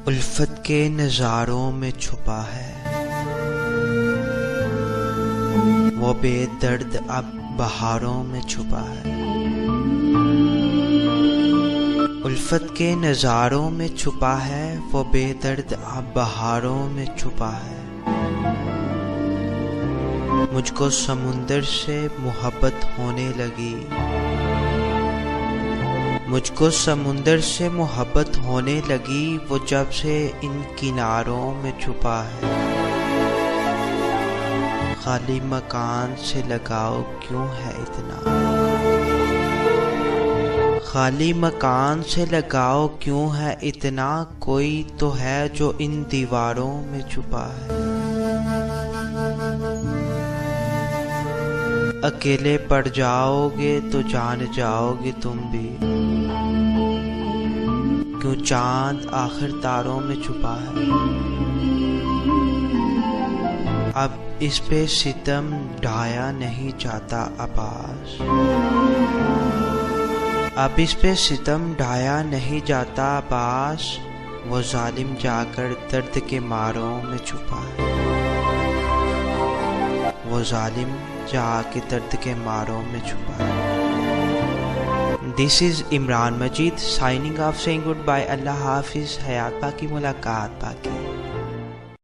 الفت کے نظاروں میں چھپا ہے، وہ بے درد اب بہاروں میں چھپا ہے۔ الفت کے نظاروں میں چھپا ہے، وہ بے درد اب بہاروں میں چھپا ہے۔ مجھ کو سمندر سے محبت ہونے لگی، مجھ کو سمندر سے محبت ہونے لگی، وہ جب سے ان کناروں میں چھپا ہے۔ خالی مکان سے لگاؤ کیوں ہے اتنا، خالی مکان سے لگاؤ کیوں ہے اتنا، کوئی تو ہے جو ان دیواروں میں چھپا ہے۔ اکیلے پڑ جاؤ گے تو جان جاؤ گے تم بھی، کیوں چاند آخر تاروں میں چھپا ہے۔ اب اس پہ ستم ڈھایا نہیں جاتا عباس، اب اس پہ ستم ڈھایا نہیں جاتا عباس، وہ ظالم جا کر درد کے ماروں میں چھپا ہے، وہ ظالم جا کے درد کے ماروں میں چھپا ہے۔ This is Imran Majid signing off saying goodbye. اللہ حافظ، حیات باقی ملاقات باقی۔